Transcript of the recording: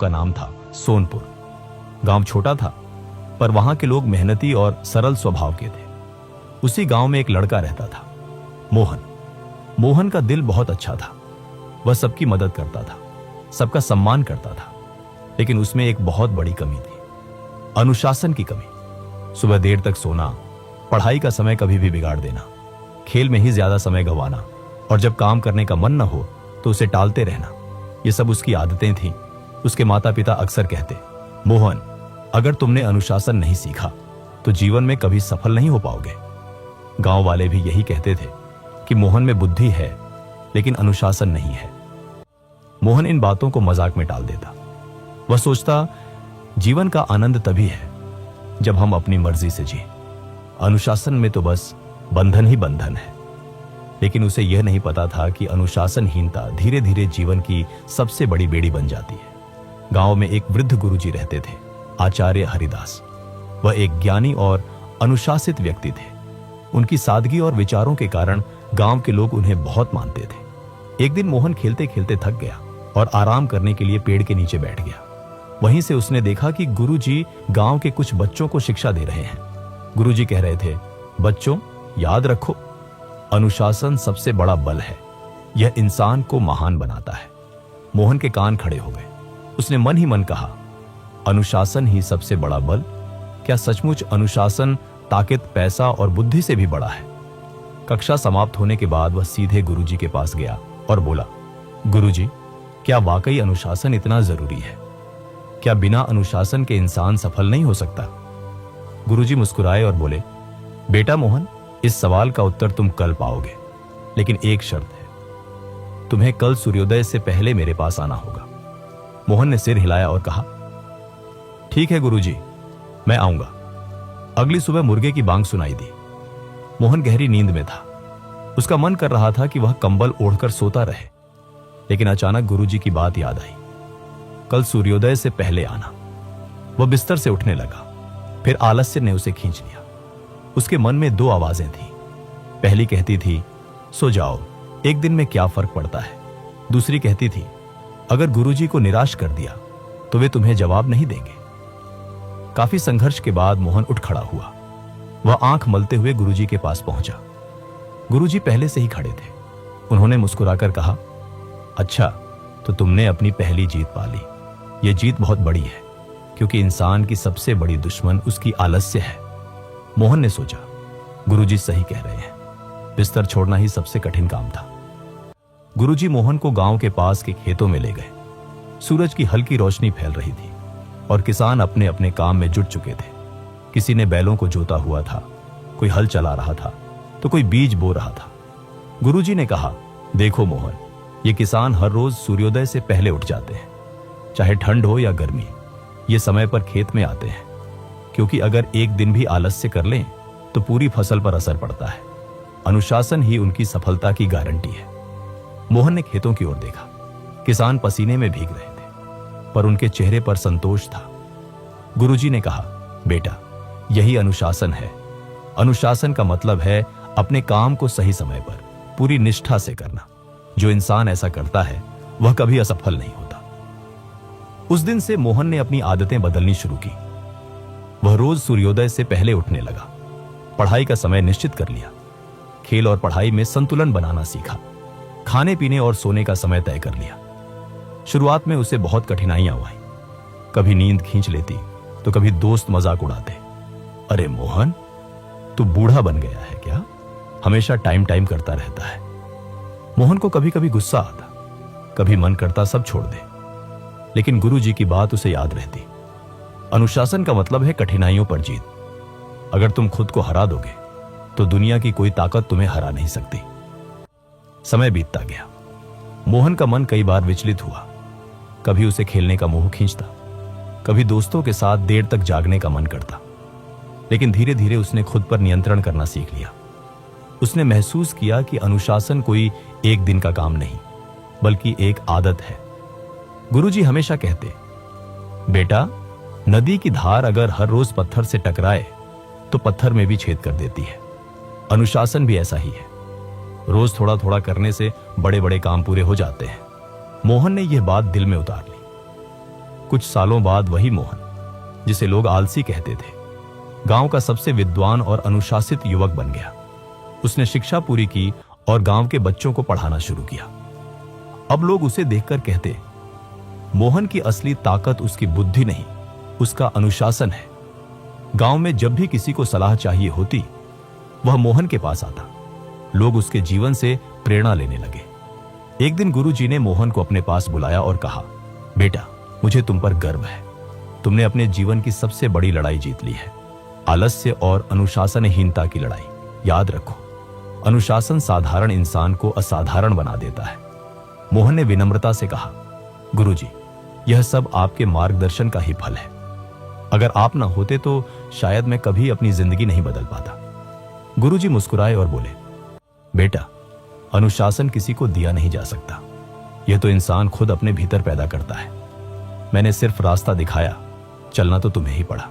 का नाम था सोनपुर। गांव छोटा था, पर वहां के लोग मेहनती और सरल स्वभाव के थे। उसी गांव में एक लड़का रहता था, मोहन। मोहन का दिल बहुत अच्छा था। वह सबकी मदद करता था, सबका सम्मान करता था। लेकिन उसमें एक बहुत बड़ी कमी थी, अनुशासन की कमी। सुबह देर तक सोना, पढ़ाई का समय कभी भी बिगाड़ देना, खेल में ही ज्यादा समय गंवाना, और जब काम करने का मन न हो तो उसे टालते रहना, ये सब उसकी आदतें थीं। उसके माता पिता अक्सर कहते, मोहन, अगर तुमने अनुशासन नहीं सीखा तो जीवन में कभी सफल नहीं हो पाओगे। गांव वाले भी यही कहते थे कि मोहन में बुद्धि है लेकिन अनुशासन नहीं है। मोहन इन बातों को मजाक में टाल देता। वह सोचता, जीवन का आनंद तभी है जब हम अपनी मर्जी से जिए। अनुशासन में तो बस बंधन ही बंधन है। लेकिन उसे यह नहीं पता था कि अनुशासनहीनता धीरे धीरे जीवन की सबसे बड़ी बेड़ी बन जाती है। गांव में एक वृद्ध गुरुजी रहते थे, आचार्य हरिदास। वह एक ज्ञानी और अनुशासित व्यक्ति थे। उनकी सादगी और विचारों के कारण गांव के लोग उन्हें बहुत मानते थे। एक दिन मोहन खेलते खेलते थक गया और आराम करने के लिए पेड़ के नीचे बैठ गया। वहीं से उसने देखा कि गुरुजी गांव के कुछ बच्चों को शिक्षा दे रहे हैं। गुरुजी कह रहे थे, बच्चों, याद रखो, अनुशासन सबसे बड़ा बल है। यह इंसान को महान बनाता है। मोहन के कान खड़े हो गए। उसने मन ही मन कहा, अनुशासन ही सबसे बड़ा बल? क्या सचमुच अनुशासन ताकत, पैसा और बुद्धि से भी बड़ा है? कक्षा समाप्त होने के बाद वह सीधे गुरुजी के पास गया और बोला, गुरुजी, क्या वाकई अनुशासन इतना जरूरी है? क्या बिना अनुशासन के इंसान सफल नहीं हो सकता? गुरुजी मुस्कुराए और बोले, बेटा मोहन, इस सवाल का उत्तर तुम कल पाओगे, लेकिन एक शर्त है, तुम्हें कल सूर्योदय से पहले मेरे पास आना होगा। मोहन ने सिर हिलाया और कहा, ठीक है गुरुजी, मैं आऊंगा। अगली सुबह मुर्गे की बांग सुनाई दी। मोहन गहरी नींद में था। उसका मन कर रहा था कि वह कंबल ओढ़कर सोता रहे, लेकिन अचानक गुरुजी की बात याद आई, कल सूर्योदय से पहले आना। वह बिस्तर से उठने लगा, फिर आलस्य ने उसे खींच लिया। उसके मन में दो आवाजें थीं। पहली कहती थी, सो जाओ, एक दिन में क्या फर्क पड़ता है। दूसरी कहती थी, अगर गुरुजी को निराश कर दिया तो वे तुम्हें जवाब नहीं देंगे। काफी संघर्ष के बाद मोहन उठ खड़ा हुआ। वह आंख मलते हुए गुरुजी के पास पहुंचा। गुरुजी पहले से ही खड़े थे। उन्होंने मुस्कुराकर कहा, अच्छा, तो तुमने अपनी पहली जीत पा ली। यह जीत बहुत बड़ी है, क्योंकि इंसान की सबसे बड़ी दुश्मन उसकी आलस्य है। मोहन ने सोचा, गुरुजी सही कह रहे हैं, बिस्तर छोड़ना ही सबसे कठिन काम था। गुरुजी मोहन को गांव के पास के खेतों में ले गए। सूरज की हल्की रोशनी फैल रही थी और किसान अपने अपने काम में जुट चुके थे। किसी ने बैलों को जोता हुआ था, कोई हल चला रहा था, तो कोई बीज बो रहा था। गुरुजी ने कहा, देखो मोहन, ये किसान हर रोज सूर्योदय से पहले उठ जाते हैं। चाहे ठंड हो या गर्मी, ये समय पर खेत में आते हैं, क्योंकि अगर एक दिन भी आलस्य कर लें तो पूरी फसल पर असर पड़ता है। अनुशासन ही उनकी सफलता की गारंटी है। मोहन ने खेतों की ओर देखा। किसान पसीने में भीग रहे थे, पर उनके चेहरे पर संतोष था। गुरुजी ने कहा, बेटा, यही अनुशासन है। अनुशासन का मतलब है अपने काम को सही समय पर पूरी निष्ठा से करना। जो इंसान ऐसा करता है वह कभी असफल नहीं होता। उस दिन से मोहन ने अपनी आदतें बदलनी शुरू की। वह रोज सूर्योदय से पहले उठने लगा। पढ़ाई का समय निश्चित कर लिया। खेल और पढ़ाई में संतुलन बनाना सीखा। खाने पीने और सोने का समय तय कर लिया। शुरुआत में उसे बहुत कठिनाइयां हुई। कभी नींद खींच लेती तो कभी दोस्त मजाक उड़ाते, अरे मोहन, तू बूढ़ा बन गया है क्या? हमेशा टाइम टाइम करता रहता है। मोहन को कभी कभी गुस्सा आता, कभी मन करता सब छोड़ दे, लेकिन गुरुजी की बात उसे याद रहती। अनुशासन का मतलब है कठिनाइयों पर जीत। अगर तुम खुद को हरा दोगे तो दुनिया की कोई ताकत तुम्हें हरा नहीं सकती। समय बीतता गया। मोहन का मन कई बार विचलित हुआ। कभी उसे खेलने का मोह खींचता, कभी दोस्तों के साथ देर तक जागने का मन करता, लेकिन धीरे धीरे उसने खुद पर नियंत्रण करना सीख लिया। उसने महसूस किया कि अनुशासन कोई एक दिन का काम नहीं, बल्कि एक आदत है। गुरुजी हमेशा कहते, बेटा, नदी की धार अगर हर रोज पत्थर से टकराए तो पत्थर में भी छेद कर देती है। अनुशासन भी ऐसा ही है। रोज थोड़ा थोड़ा करने से बड़े बड़े काम पूरे हो जाते हैं। मोहन ने यह बात दिल में उतार ली। कुछ सालों बाद वही मोहन, जिसे लोग आलसी कहते थे, गांव का सबसे विद्वान और अनुशासित युवक बन गया। उसने शिक्षा पूरी की और गांव के बच्चों को पढ़ाना शुरू किया। अब लोग उसे देखकर कहते, मोहन की असली ताकत उसकी बुद्धि नहीं, उसका अनुशासन है। गांव में जब भी किसी को सलाह चाहिए होती, वह मोहन के पास आता। लोग उसके जीवन से प्रेरणा लेने लगे। एक दिन गुरुजी ने मोहन को अपने पास बुलाया और कहा, बेटा, मुझे तुम पर गर्व है। तुमने अपने जीवन की सबसे बड़ी लड़ाई जीत ली है, आलस्य और अनुशासनहीनता की लड़ाई। याद रखो, अनुशासन साधारण इंसान को असाधारण बना देता है। मोहन ने विनम्रता से कहा, गुरुजी, यह सब आपके मार्गदर्शन का ही फल है। अगर आप ना होते तो शायद मैं कभी अपनी जिंदगी नहीं बदल पाता। गुरुजी मुस्कुराए और बोले, बेटा, अनुशासन किसी को दिया नहीं जा सकता। यह तो इंसान खुद अपने भीतर पैदा करता है। मैंने सिर्फ रास्ता दिखाया, चलना तो तुम्हें ही पड़ा।